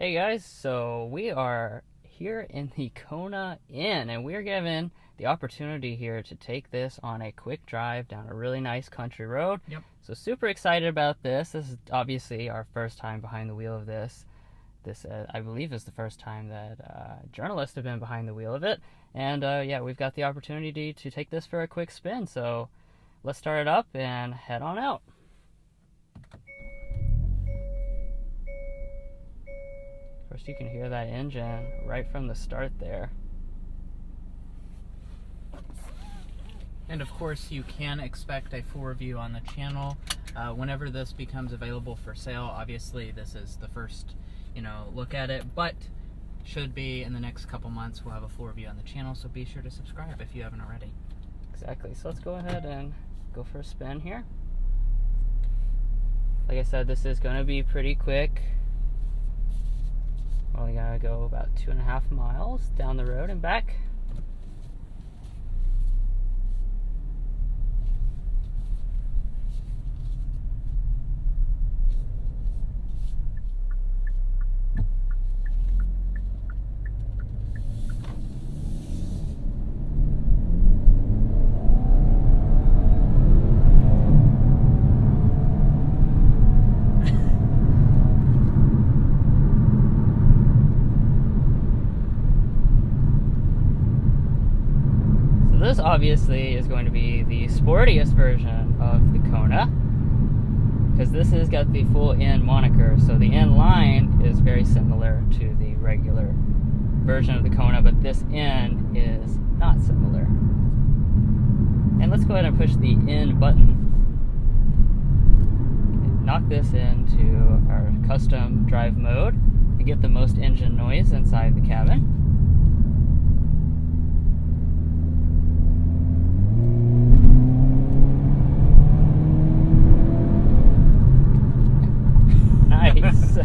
Hey guys, so we are here in the Kona Inn, and we're given the opportunity here to take this on a quick drive down a really nice country road. Yep. So super excited about this. This is obviously our first time behind the wheel of this. This, I believe, is the first time that journalists have been behind the wheel of it. And yeah, we've got the opportunity to take this for a quick spin. So let's start it up and head on out. First, you can hear that engine right from the start there. And of course, you can expect a full review on the channel whenever this becomes available for sale. Obviously, this is the first, look at it, but should be in the next couple months. We'll have a full review on the channel, so be sure to subscribe if you haven't already. Exactly. So let's go ahead and go for a spin here. Like I said, this is going to be pretty quick. Only gotta go about 2.5 miles down the road and back. This obviously is going to be the sportiest version of the Kona, because this has got the full N moniker. So the N line is very similar to the regular version of the Kona, but this N is not similar. And let's go ahead and push the N button. Knock this into our custom drive mode and get the most engine noise inside the cabin. Nice.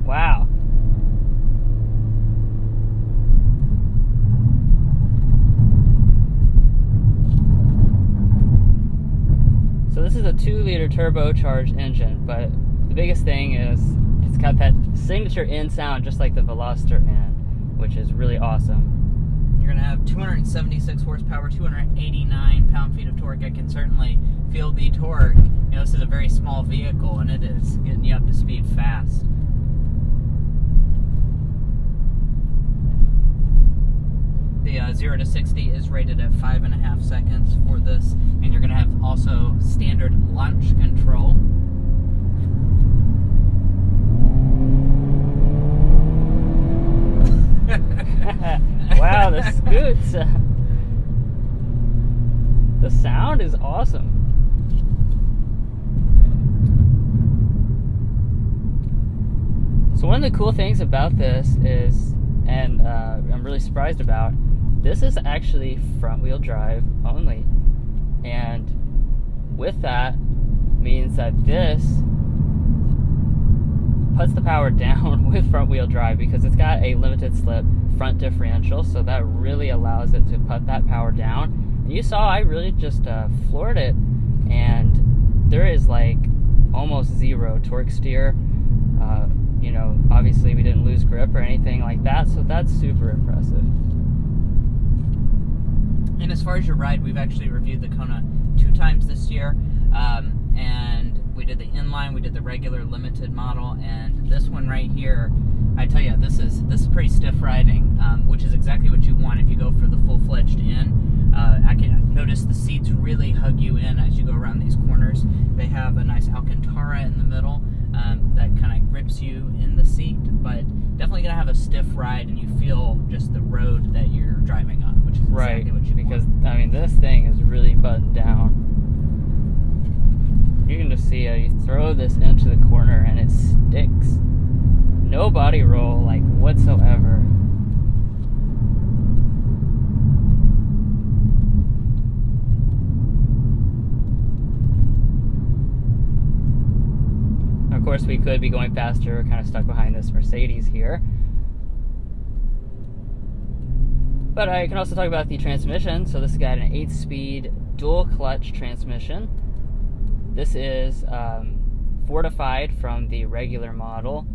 Wow. So this is a 2-liter turbocharged engine, but the biggest thing is it's got that signature N sound just like the Veloster N, which is really awesome. You're going to have 276 horsepower, 289 pound-feet of torque. I can certainly feel the torque. This is a very small vehicle, and it is getting you up to speed fast. The 0 to 60 is rated at 5.5 seconds for this, and you're going to have also standard launch control. Wow, the scoots. The sound is awesome. So one of the cool things about this is, and I'm really surprised about, this is actually front-wheel drive only. And with that means that this puts the power down with front-wheel drive because it's got a limited slip front differential, so that really allows it to put that power down. And you saw I really just floored it, and there is like almost zero torque steer. Obviously we didn't lose grip or anything like that, so that's super impressive. And as far as your ride, we've actually reviewed the Kona 2 times this year, and we did the inline, we did the regular limited model, and this one right here, I tell you, this is pretty stiff riding, which is exactly what you want if you go for the full-fledged in. I can notice the seats really hug you in as you go around these corners. They have a nice Alcantara in the middle that kind of grips you in the seat, but definitely going to have a stiff ride, and you feel just the road that you're driving on, which is exactly what you want. Because, this thing is really buttoned down. You can just see you throw this into the corner and it sticks. No body roll, like, whatsoever. Of course, we could be going faster. We're kind of stuck behind this Mercedes here. But I can also talk about the transmission. So this has got an 8-speed dual clutch transmission. This is fortified from the regular model.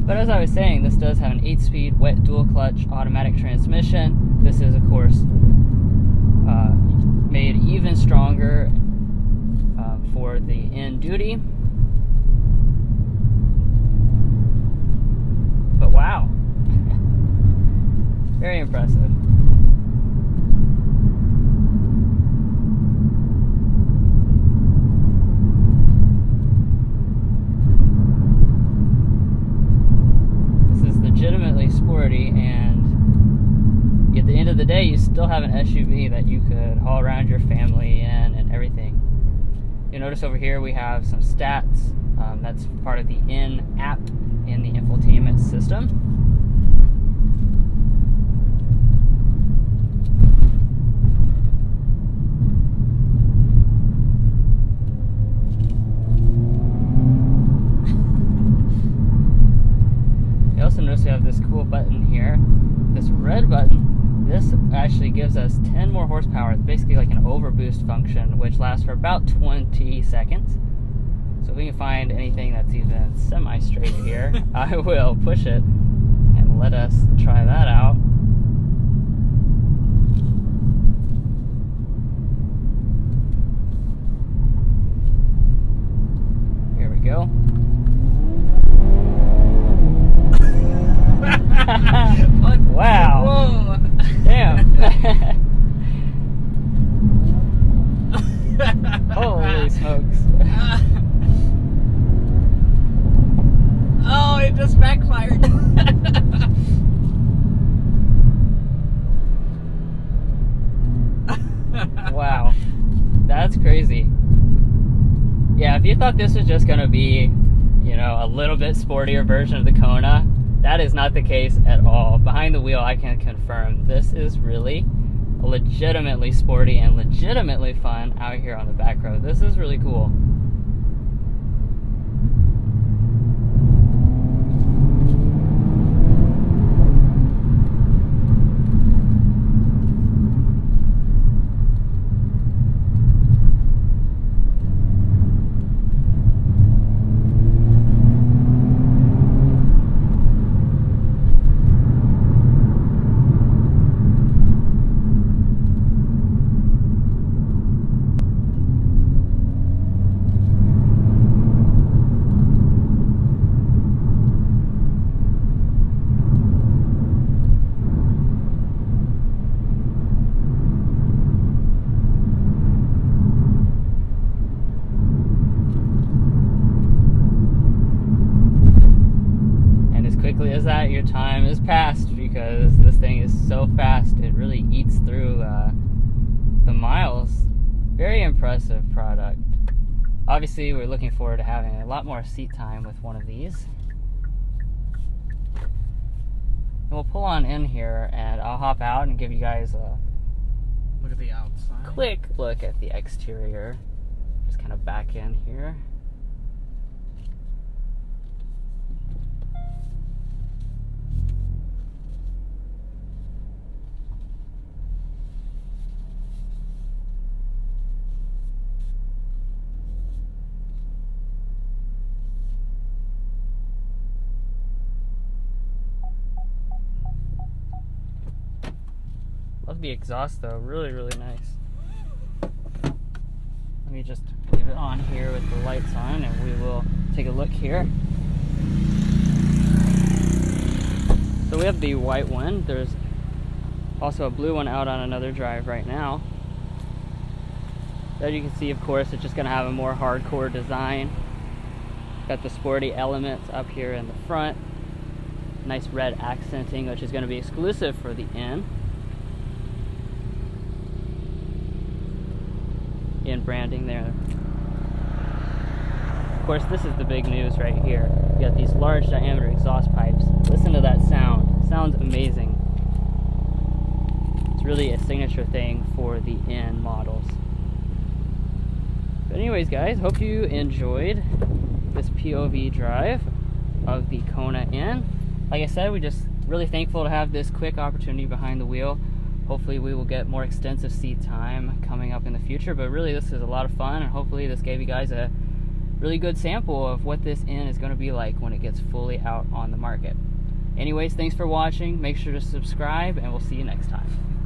But as I was saying, this does have an 8-speed wet dual clutch automatic transmission. This is, of course, made even stronger for the in duty. But wow, very impressive. Legitimately sporty, and at the end of the day you still have an SUV that you could haul around your family in and everything. You'll notice over here we have some stats. That's part of the in app in the infotainment system. Notice we have this cool button here, this red button. This actually gives us 10 more horsepower. It's basically like an overboost function, which lasts for about 20 seconds. So if we can find anything that's even semi-straight here, I will push it and let us try that out. Here we go. Wow. Whoa. Damn. Holy smokes. Oh, it just backfired. Wow. That's crazy. Yeah, if you thought this was just going to be, a little bit sportier version of the Kona, that is not the case at all. Behind the wheel, I can confirm this is really legitimately sporty and legitimately fun out here on the back road. This is really cool. As that, your time is passed, because this thing is so fast. It really eats through the miles. Very impressive product. Obviously, we're looking forward to having a lot more seat time with one of these. And we'll pull on in here, and I'll hop out and give you guys a look at the outside. Quick look at the exterior. Just kind of back in here. Love the exhaust though, really, really nice. Let me just leave it on here with the lights on, and we will take a look here. So we have the white one. There's also a blue one out on another drive right now. As you can see, of course, it's just going to have a more hardcore design. Got the sporty elements up here in the front. Nice red accenting, which is going to be exclusive for the N. In branding there. Of course, this is the big news right here. You got these large diameter exhaust pipes. Listen to that sound. It sounds amazing. It's really a signature thing for the N models. But anyways, guys, hope you enjoyed this POV drive of the Kona N. Like I said, we're just really thankful to have this quick opportunity behind the wheel. Hopefully we will get more extensive seat time coming up in the future, but really this is a lot of fun, and hopefully this gave you guys a really good sample of what this N is going to be like when it gets fully out on the market. Anyways, thanks for watching. Make sure to subscribe, and we'll see you next time.